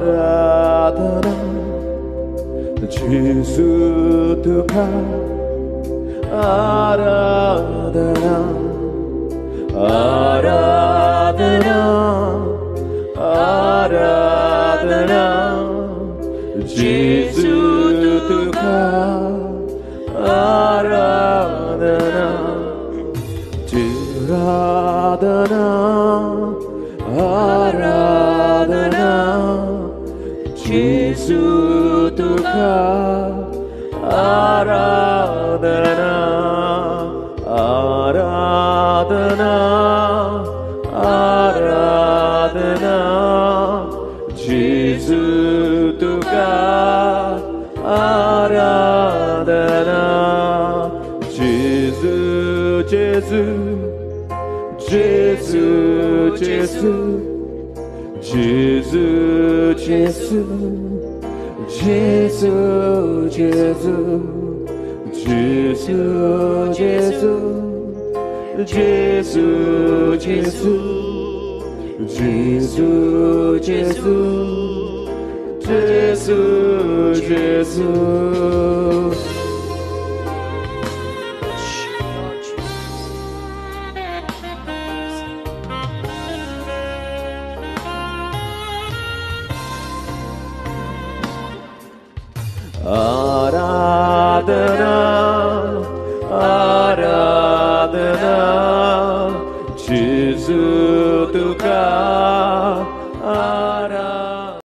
आराधना यीशु तुका आराधना आराधना आराधना यीशु तुका आराधना आराधना आराधना यीशु तुका आराधना आराधना आराधना यीशु तुका आराधना 예수 예수 예수 예수 예수 예수 예수 예수 예수 예수 예수 예수 예수 예수 예수 아라드나